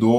2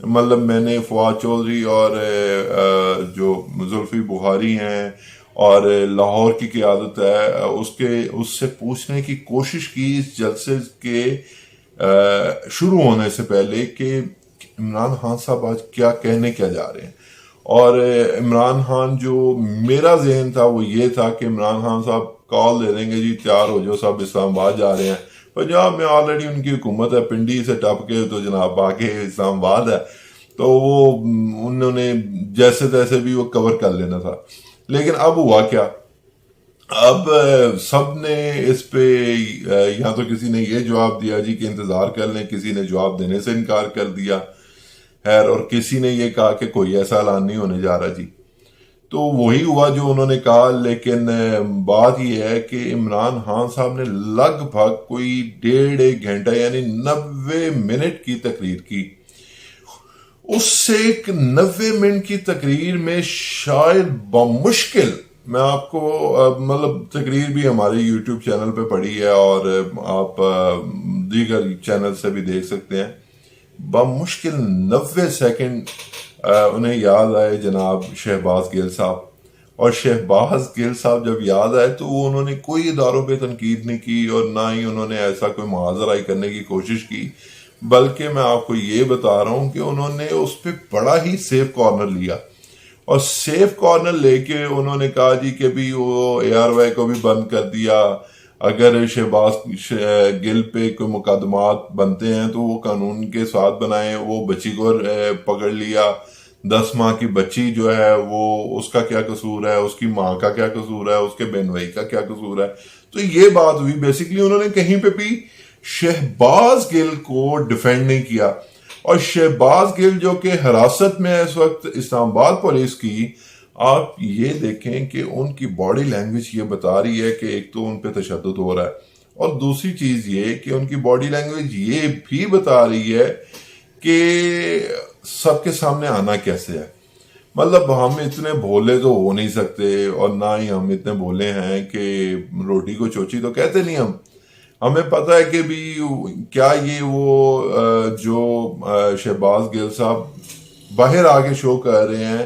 مطلب میں نے فواد چودھری اور جو زلفی بخاری ہیں اور لاہور کی قیادت ہے اس سے پوچھنے کی کوشش کی اس جلسے کے شروع ہونے سے پہلے کہ عمران خان صاحب آج کیا کہنے کیا جا رہے ہیں. اور عمران خان جو میرا ذہن تھا وہ یہ تھا کہ عمران خان صاحب کال دے دیں گے جی تیار ہو جو سب اسلام آباد جا رہے ہیں. پنجاب میں آلریڈی ان کی حکومت ہے, پنڈی سے ٹپ کے تو جناب آگے اسلام آباد ہے, تو وہ انہوں نے جیسے تیسے بھی وہ کور کر لینا تھا. لیکن اب ہوا کیا, اب سب نے اس پہ یا تو کسی نے یہ جواب دیا جی کہ انتظار کر لیں, کسی نے جواب دینے سے انکار کر دیا خیر, اور کسی نے یہ کہا کہ کوئی ایسا اعلان نہیں ہونے جا رہا جی. تو وہی ہوا جو انہوں نے کہا, لیکن بات یہ ہے کہ عمران خان صاحب نے لگ بھگ کوئی 1.5 گھنٹہ یعنی 90 منٹ کی تقریر کی. اس سے ایک 90 منٹ کی تقریر میں شاید بمشکل, میں آپ کو مطلب تقریر بھی ہمارے یوٹیوب چینل پہ پڑی ہے اور آپ دیگر چینل سے بھی دیکھ سکتے ہیں, بمشکل 90 سیکنڈ انہیں یاد آئے جناب شہباز گل صاحب. اور شہباز گل صاحب جب یاد آئے تو وہ انہوں نے کوئی اداروں پہ تنقید نہیں کی اور نہ ہی انہوں نے ایسا کوئی محاذرائی کرنے کی کوشش کی, بلکہ میں آپ کو یہ بتا رہا ہوں کہ انہوں نے اس پہ بڑا ہی سیف کارنر لیا. اور سیف کارنر لے کے انہوں نے کہا جی کہ بھی وہ ARY کو بھی بند کر دیا, اگر شہباز گل پہ کوئی مقدمات بنتے ہیں تو وہ قانون کے ساتھ بنائیں. وہ بچی کو پکڑ لیا, 10 ماہ کی بچی جو ہے وہ اس کا کیا قصور ہے, اس کی ماں کا کیا قصور ہے, اس کے بہن بھائی کا کیا قصور ہے. تو یہ بات ہوئی. بیسیکلی انہوں نے کہیں پہ بھی شہباز گل کو ڈیفینڈ نہیں کیا. اور شہباز گل جو کہ حراست میں ہے اس وقت اسلام آباد پولیس کی, آپ یہ دیکھیں کہ ان کی باڈی لینگویج یہ بتا رہی ہے کہ ایک تو ان پہ تشدد ہو رہا ہے, اور دوسری چیز یہ کہ ان کی باڈی لینگویج یہ بھی بتا رہی ہے کہ سب کے سامنے آنا کیسے ہے. مطلب ہم اتنے بھولے تو ہو نہیں سکتے, اور نہ ہی ہم اتنے بھولے ہیں کہ روٹی کو چوچی تو کہتے نہیں. ہمیں پتہ ہے کہ بھی کیا یہ وہ جو شہباز گل صاحب باہر آگے شو کر رہے ہیں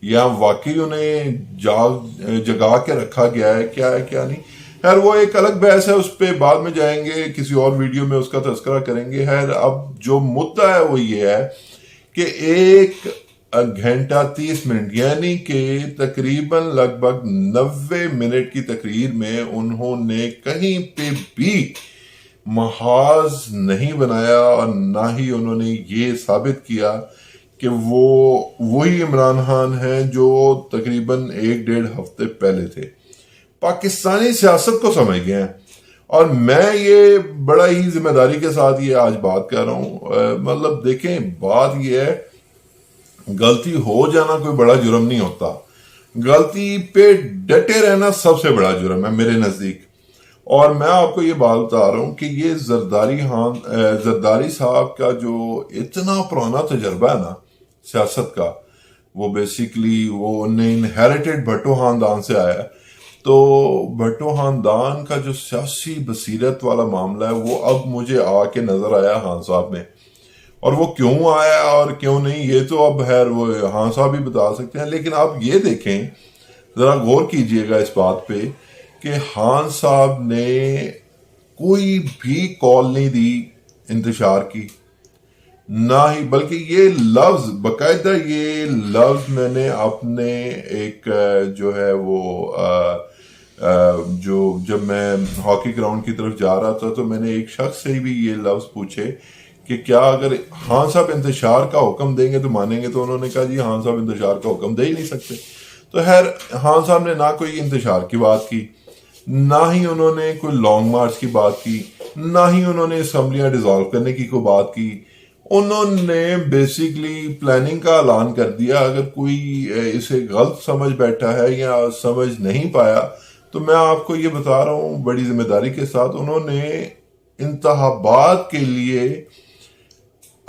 یا واقعی انہیں جگا کے رکھا گیا ہے, کیا ہے کیا نہیں. خیر وہ ایک الگ بحث ہے, اس پہ بعد میں جائیں گے, کسی اور ویڈیو میں اس کا تذکرہ کریں گے. خیر اب جو مدعا ہے وہ یہ ہے کہ 1 گھنٹہ 30 منٹ یعنی کہ تقریباً لگ بھگ 90 منٹ کی تقریر میں انہوں نے کہیں پہ بھی محاذ نہیں بنایا, اور نہ ہی انہوں نے یہ ثابت کیا کہ وہ وہی عمران خان ہیں جو تقریباً 1-1.5 ہفتے پہلے تھے. پاکستانی سیاست کو سمجھ گئے ہیں, اور میں یہ بڑا ہی ذمہ داری کے ساتھ یہ آج بات کر رہا ہوں. مطلب دیکھیں بات یہ ہے, غلطی ہو جانا کوئی بڑا جرم نہیں ہوتا, غلطی پہ ڈٹے رہنا سب سے بڑا جرم ہے میرے نزدیک. اور میں آپ کو یہ بات بتا رہا ہوں کہ یہ زرداری صاحب کا جو اتنا پرانا تجربہ ہے نا سیاست کا, وہ بیسیکلی وہ انہیریٹڈ بھٹو خاندان سے آیا ہے. تو بھٹو خاندان کا جو سیاسی بصیرت والا معاملہ ہے وہ اب مجھے آ کے نظر آیا خان صاحب میں, اور وہ کیوں آیا اور کیوں نہیں یہ تو اب خیر وہ خان صاحب بھی بتا سکتے ہیں. لیکن آپ یہ دیکھیں, ذرا غور کیجئے گا اس بات پہ کہ خان صاحب نے کوئی بھی کال نہیں دی انتشار کی, نہ ہی, بلکہ یہ لفظ باقاعدہ یہ لفظ میں نے اپنے ایک جو ہے وہ جو جب میں ہاکی گراؤنڈ کی طرف جا رہا تھا تو میں نے ایک شخص سے بھی یہ لفظ پوچھے کہ کیا اگر خان صاحب انتشار کا حکم دیں گے تو مانیں گے, تو انہوں نے کہا جی خان صاحب انتشار کا حکم دے ہی نہیں سکتے. تو خیر خان صاحب نے نہ کوئی انتشار کی بات کی, نہ ہی انہوں نے کوئی لانگ مارچ کی بات کی, نہ ہی انہوں نے اسمبلیاں ڈیزالو کرنے کی کوئی بات کی. انہوں نے بیسیکلی پلاننگ کا اعلان کر دیا. اگر کوئی اسے غلط سمجھ بیٹھا ہے یا سمجھ نہیں پایا تو میں آپ کو یہ بتا رہا ہوں بڑی ذمہ داری کے ساتھ, انہوں نے انتخابات کے لیے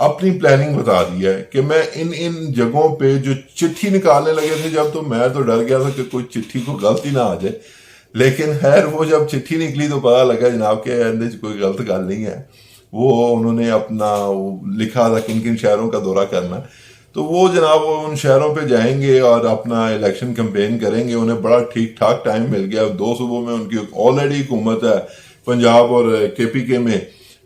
اپنی پلاننگ بتا دی ہے کہ میں ان جگہوں پہ جو چٹھی نکالنے لگے تھے جب, تو میں تو ڈر گیا تھا کہ کوئی چٹھی کو غلطی نہ آ جائے. لیکن خیر وہ جب چٹھی نکلی تو پتا لگا جناب کہ اندر کوئی غلط گل نہیں ہے. وہ انہوں نے اپنا لکھا تھا کن کن شہروں کا دورہ کرنا ہے، تو وہ جناب ان شہروں پہ جائیں گے اور اپنا الیکشن کمپین کریں گے. انہیں بڑا ٹھیک ٹھاک ٹائم مل گیا. 2 صوبوں میں ان کی آلریڈی حکومت ہے، پنجاب اور KPK میں.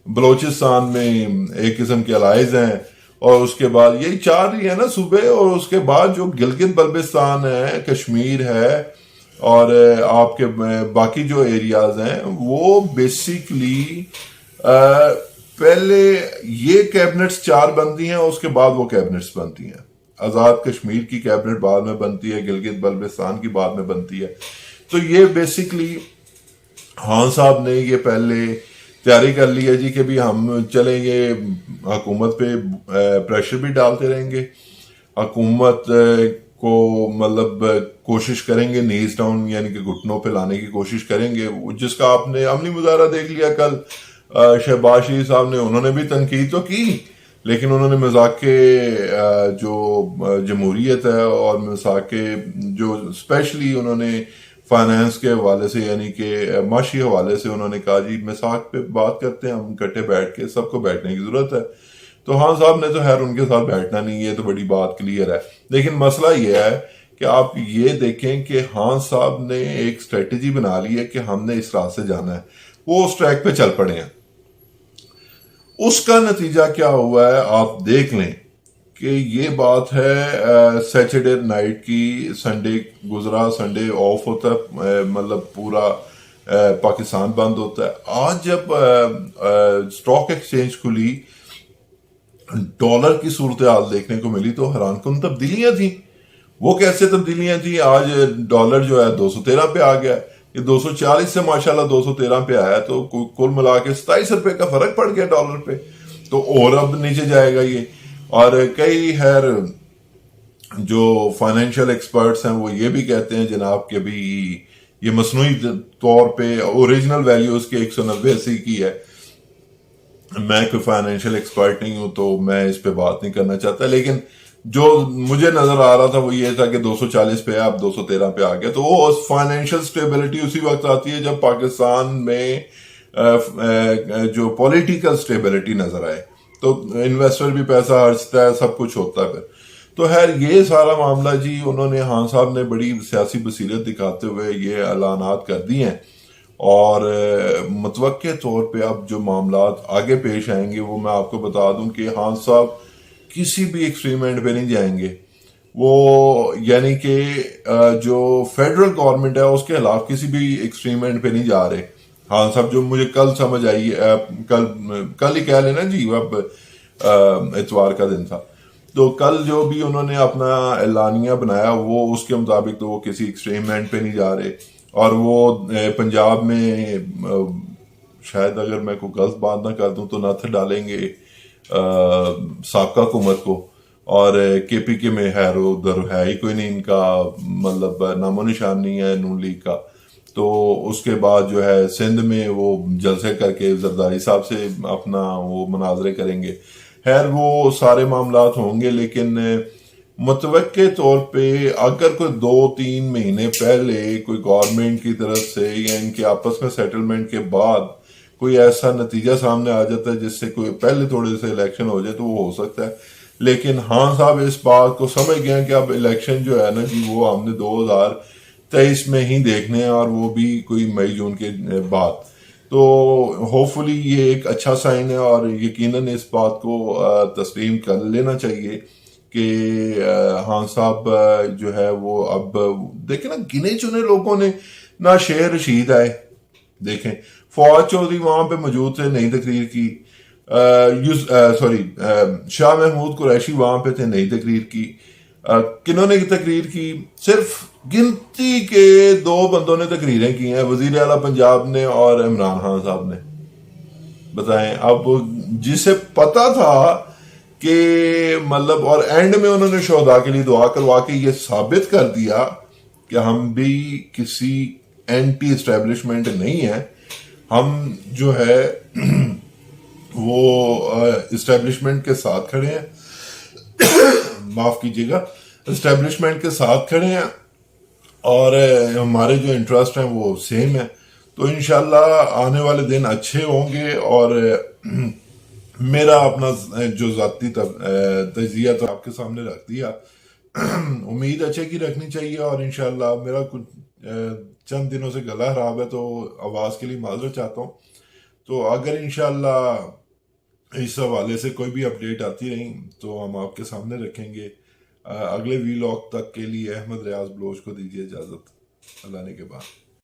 بلوچستان میں ایک قسم کے الائز ہیں، اور اس کے بعد یہی 4 ہی ہے نا صوبے. اور اس کے بعد جو گلگت بلتستان ہے، کشمیر ہے، اور آپ کے باقی جو ایریاز ہیں وہ بیسیکلی پہلے یہ کیبنٹس 4 بنتی ہیں، اس کے بعد وہ کیبنٹس بنتی ہیں. آزاد کشمیر کی کیبنٹ بعد میں بنتی ہے، گلگت بلتستان کی بعد میں بنتی ہے. تو یہ بیسیکلی خان صاحب نے یہ پہلے تیاری کر لی ہے جی کہ بھی ہم چلیں گے حکومت پہ پریشر بھی ڈالتے رہیں گے، حکومت کو مطلب کوشش کریں گے نیز ڈاؤن یعنی کہ گھٹنوں پہ لانے کی کوشش کریں گے، جس کا آپ نے عملی مظاہرہ دیکھ لیا کل. شہباز شریف صاحب نے انہوں نے بھی تنقید تو کی، لیکن انہوں نے مذاق جو جمہوریت ہے اور مذاق جو اسپیشلی انہوں نے فائنانس کے حوالے سے یعنی کہ معاشی حوالے سے انہوں نے کہا جی مساق پہ بات کرتے ہیں ہم اکٹھے بیٹھ کے، سب کو بیٹھنے کی ضرورت ہے. تو خان صاحب نے تو خیر ان کے ساتھ بیٹھنا نہیں، یہ تو بڑی بات کلیئر ہے. لیکن مسئلہ یہ ہے کہ آپ یہ دیکھیں کہ خان صاحب نے ایک اسٹریٹجی بنا لی ہے کہ ہم نے اس راہ سے جانا ہے، وہ اس ٹریک پہ چل پڑے ہیں. اس کا نتیجہ کیا ہوا ہے آپ دیکھ لیں کہ یہ بات ہے سیچرڈے نائٹ کی. سنڈے گزرا، سنڈے آف ہوتا ہے، مطلب پورا پاکستان بند ہوتا ہے. آج جب اسٹاک ایکسچینج کھلی، ڈالر کی صورتحال دیکھنے کو ملی تو حیران کن تبدیلیاں تھیں. وہ کیسے تبدیلیاں تھیں؟ آج ڈالر جو ہے 213 پہ آ گیا، یہ 240 سے ماشاءاللہ 213 پہ آیا، تو کل ملا کے 27 روپے کا فرق پڑ گیا ڈالر پہ. تو اور اب نیچے جائے گا یہ. اور کئی خیر جو فائنینشیل ایکسپرٹس ہیں وہ یہ بھی کہتے ہیں جناب کہ بھی یہ مصنوعی طور پہ اوریجنل ویلیو اس کی 190 کی ہے. میں کوئی فائنینشیل ایکسپرٹ نہیں ہوں تو میں اس پہ بات نہیں کرنا چاہتا، لیکن جو مجھے نظر آ رہا تھا وہ یہ تھا کہ 240 پہ اب 213 پہ آ گیا. تو وہ فائنینشیل سٹیبلٹی اسی وقت آتی ہے جب پاکستان میں جو پولیٹیکل سٹیبلٹی نظر آئے، تو انویسٹر بھی پیسہ خرچتا ہے، سب کچھ ہوتا ہے پھر. تو خیر یہ سارا معاملہ جی انہوں نے خان صاحب نے بڑی سیاسی بصیرت دکھاتے ہوئے یہ اعلانات کر دی ہیں، اور متوقع طور پہ اب جو معاملات آگے پیش آئیں گے وہ میں آپ کو بتا دوں کہ خان صاحب کسی بھی ایکسپریمنٹ پہ نہیں جائیں گے. وہ یعنی کہ جو فیڈرل گورنمنٹ ہے اس کے خلاف کسی بھی ایکسپریمنٹ پہ نہیں جا رہے خان صاحب. جو مجھے کل سمجھ آئی، کل ہی کہہ لینا جی، اب اتوار کا دن تھا، تو کل جو بھی انہوں نے اپنا اعلانیہ بنایا وہ اس کے مطابق تو وہ کسی ایکسپریمنٹ پہ نہیں جا رہے. اور وہ پنجاب میں شاید اگر میں کوئی غلط بات نہ کر دوں تو نتھ ڈالیں گے سابقہ حکومت کو، اور KPK میں خیر ادھر ہے ہی کوئی نہیں ان کا، مطلب نام و نشان نہیں ہے نون لیگ کا. تو اس کے بعد جو ہے سندھ میں وہ جلسے کر کے زرداری صاحب سے اپنا وہ مناظرے کریں گے. خیر وہ سارے معاملات ہوں گے، لیکن متوقع طور پہ اگر کوئی 2-3 مہینے پہلے کوئی گورنمنٹ کی طرف سے یا ان کے آپس میں سیٹلمنٹ کے بعد کوئی ایسا نتیجہ سامنے آ جاتا ہے جس سے کوئی پہلے تھوڑے سے الیکشن ہو جائے تو وہ ہو سکتا ہے. لیکن خان صاحب اس بات کو سمجھ گئے کہ اب الیکشن جو ہے نا جی وہ ہم نے 2023 میں ہی دیکھنے ہیں، اور وہ بھی کوئی مئی جون کے بعد. تو ہوپ فلی یہ ایک اچھا سائن ہے، اور یقیناً اس بات کو تسلیم کر لینا چاہیے کہ خان صاحب جو ہے وہ اب دیکھیں نا گنے چنے لوگوں نے نہ شیر رشید آئے، دیکھیں فواد چودھری وہاں پہ موجود تھے، نئی تقریر کی، شاہ محمود قریشی وہاں پہ تھے، نئی تقریر کی. کنہوں نے تقریر کی؟ صرف گنتی کے 2 بندوں نے تقریریں کی ہیں، وزیر اعلیٰ پنجاب نے اور عمران خان صاحب نے. بتائیں اب جسے پتا تھا کہ مطلب، اور اینڈ میں انہوں نے شہداء کے لیے دعا کروا کے یہ ثابت کر دیا کہ ہم بھی کسی اینٹی اسٹیبلشمنٹ نہیں ہیں، ہم جو ہے وہ اسٹیبلشمنٹ کے ساتھ کھڑے ہیں، معاف کیجیے گا، اسٹیبلشمنٹ کے ساتھ کھڑے ہیں، اور ہمارے جو انٹرسٹ ہیں وہ سیم ہے. تو انشاءاللہ آنے والے دن اچھے ہوں گے، اور میرا اپنا جو ذاتی تجزیہ تو آپ کے سامنے رکھ دیا. امید اچھے کی رکھنی چاہیے، اور انشاءاللہ میرا کچھ چند دنوں سے گلا خراب ہے تو آواز کے لیے معذرت چاہتا ہوں. تو اگر انشاءاللہ اس حوالے سے کوئی بھی اپڈیٹ آتی رہی تو ہم آپ کے سامنے رکھیں گے. اگلے ویلاگ تک کے لیے احمد ریاض بلوچ کو دیجیے اجازت. اللہ نے کے بعد.